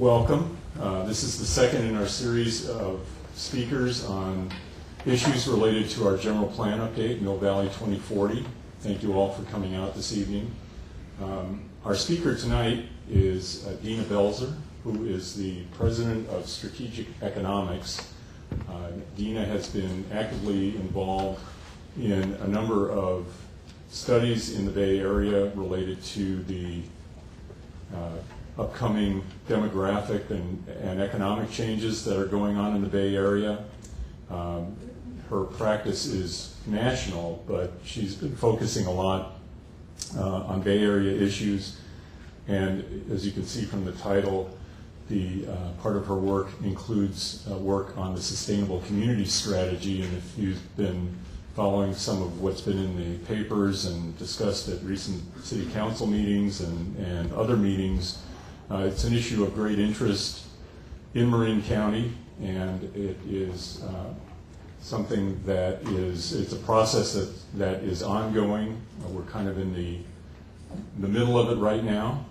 welcome. This is the second in our series of speakers on issues related to our general plan update, Mill Valley 2040. Thank you all for coming out this evening. Our speaker tonight is Dena Belzer, who is the President of Strategic Economics. Dena has been actively involved in a number of studies in the Bay Area related to the upcoming demographic and economic changes that are going on in the Bay Area. Her practice is national, but she's been focusing a lot on Bay Area issues. And as you can see from the title, the part of her work includes work on the sustainable community strategy. And if you've been following some of what's been in the papers and discussed at recent city council meetings and other meetings, it's an issue of great interest in Marin County, and it is something that it's a process that is ongoing. We're kind of in the middle of it right now.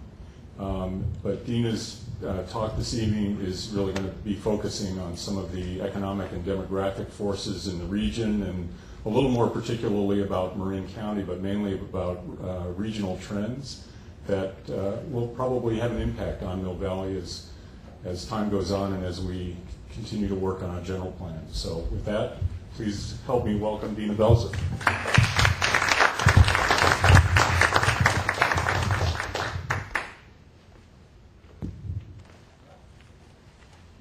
But Dena's talk this evening is really going to be focusing on some of the economic and demographic forces in the region, and a little more particularly about Marin County, but mainly about regional trends that will probably have an impact on Mill Valley as time goes on and as we continue to work on our general plan. So with that, please help me welcome Dena Belzer.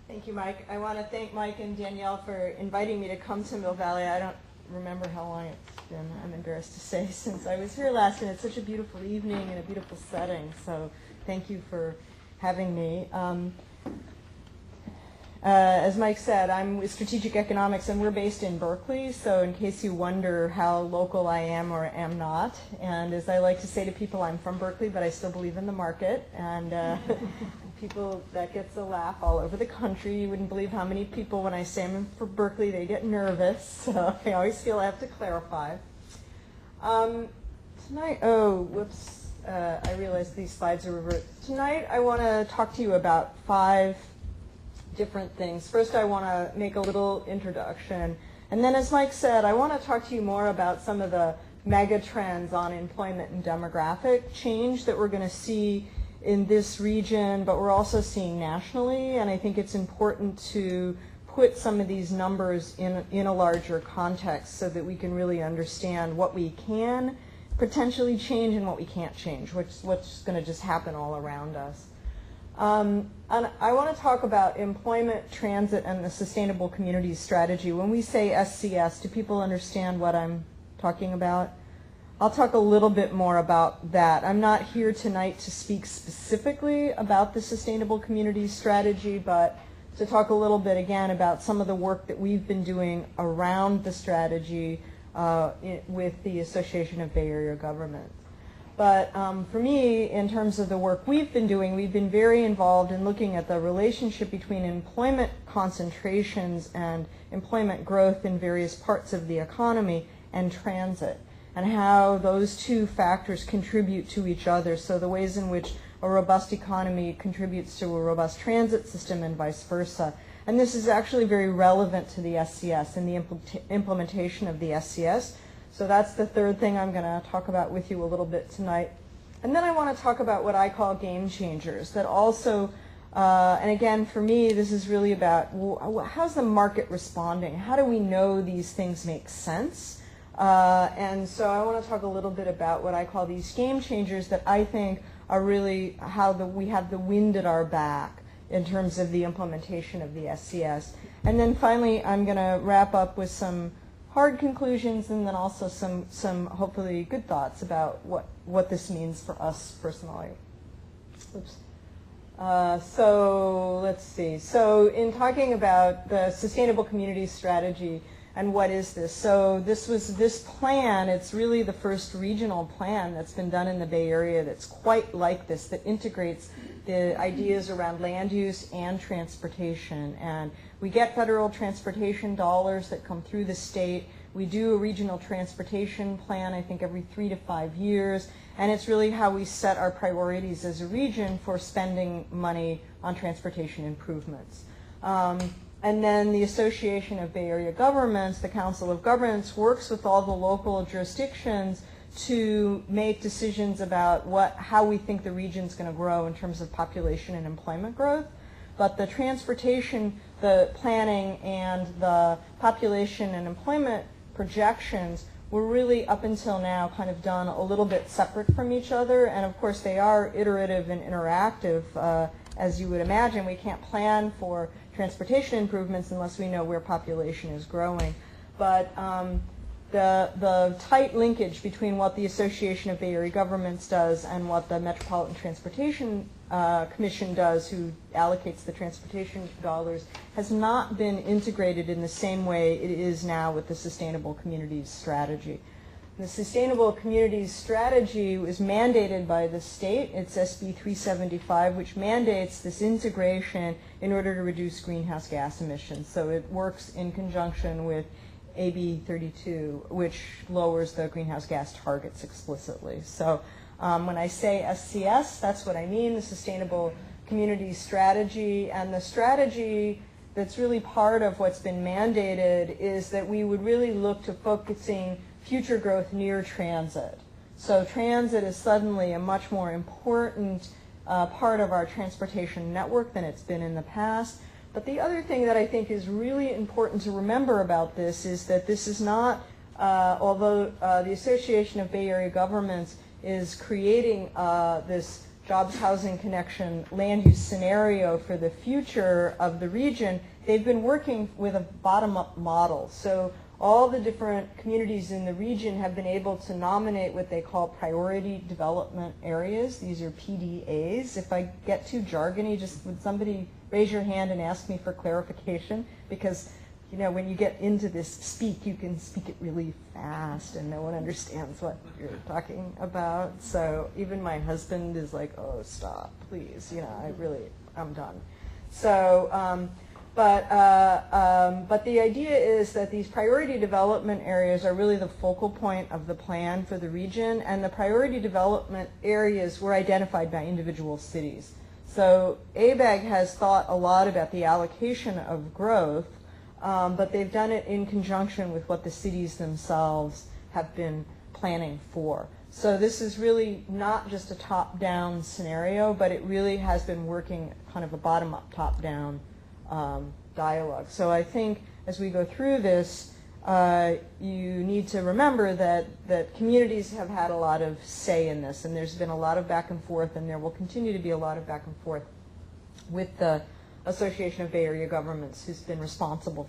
Thank you, Mike. I want to thank Mike and Danielle for inviting me to come to Mill Valley. I don't remember how long it's been, I'm embarrassed to say, since I was here last, and it's such a beautiful evening and a beautiful setting, so thank you for having me. As Mike said, I'm with Strategic Economics, and we're based in Berkeley, so in case you wonder how local I am or am not, and as I like to say to people, I'm from Berkeley, but I still believe in the market, and people, that gets a laugh all over the country. You wouldn't believe how many people, when I say I'm from Berkeley, they get nervous, so I always feel I have to clarify. Tonight, I realize these slides are reversed. Tonight I want to talk to you about 5 different things. First, I want to make a little introduction, and then, as Mike said, I want to talk to you more about some of the mega trends on employment and demographic change that we're going to see in this region, but we're also seeing nationally, and I think it's important to put some of these numbers in a larger context so that we can really understand what we can potentially change and what we can't change, what's going to just happen all around us. And I want to talk about employment, transit, and the sustainable communities strategy. When we say SCS, do people understand what I'm talking about? I'll talk a little bit more about that. I'm not here tonight to speak specifically about the sustainable communities strategy, but to talk a little bit again about some of the work that we've been doing around the strategy with the Association of Bay Area Governments. But for me, in terms of the work we've been doing, we've been very involved in looking at the relationship between employment concentrations and employment growth in various parts of the economy and transit, and how those two factors contribute to each other. So the ways in which a robust economy contributes to a robust transit system and vice versa. And this is actually very relevant to the SCS and the implementation of the SCS. So that's the third thing I'm going to talk about with you a little bit tonight. And then I want to talk about what I call game changers that also, and again, for me, this is really about how's the market responding? How do we know these things make sense? And so I want to talk a little bit about what I call these game changers that I think are really how we have the wind at our back in terms of the implementation of the SCS. And then finally, I'm going to wrap up with some hard conclusions and then also some hopefully good thoughts about what this means for us personally. Oops. So let's see. So in talking about the sustainable communities strategy, and what is this? So this plan, it's really the first regional plan that's been done in the Bay Area that's quite like this, that integrates the ideas around land use and transportation. And we get federal transportation dollars that come through the state. We do a regional transportation plan, I think, every 3 to 5 years. And it's really how we set our priorities as a region for spending money on transportation improvements. And then the Association of Bay Area Governments, the Council of Governments, works with all the local jurisdictions to make decisions about how we think the region's going to grow in terms of population and employment growth. But the transportation, the planning, and the population and employment projections were really, up until now, kind of done a little bit separate from each other. And of course, they are iterative and interactive. As you would imagine, we can't plan for transportation improvements unless we know where population is growing. But the tight linkage between what the Association of Bay Area Governments does and what the Metropolitan Transportation Commission does, who allocates the transportation dollars, has not been integrated in the same way it is now with the Sustainable Communities Strategy. The Sustainable Communities Strategy was mandated by the state. It's SB 375, which mandates this integration in order to reduce greenhouse gas emissions. So it works in conjunction with AB 32, which lowers the greenhouse gas targets explicitly. So when I say SCS, that's what I mean, the Sustainable Communities Strategy. And the strategy that's really part of what's been mandated is that we would really look to focusing future growth near transit. So transit is suddenly a much more important part of our transportation network than it's been in the past. But the other thing that I think is really important to remember about this is that this is not, although the Association of Bay Area Governments is creating this jobs, housing, connection, land use scenario for the future of the region, they've been working with a bottom-up model. So all the different communities in the region have been able to nominate what they call priority development areas. These are PDAs. If I get too jargony, just would somebody raise your hand and ask me for clarification? Because, you know, when you get into this speak, you can speak it really fast and no one understands what you're talking about. So even my husband is like, oh, stop, please. You know, I'm done. So, but the idea is that these priority development areas are really the focal point of the plan for the region, and the priority development areas were identified by individual cities. So ABAG has thought a lot about the allocation of growth, but they've done it in conjunction with what the cities themselves have been planning for. So this is really not just a top-down scenario, but it really has been working kind of a bottom-up, top-down dialogue. So I think as we go through this, you need to remember that communities have had a lot of say in this, and there's been a lot of back and forth, and there will continue to be a lot of back and forth with the Association of Bay Area Governments, who's been responsible for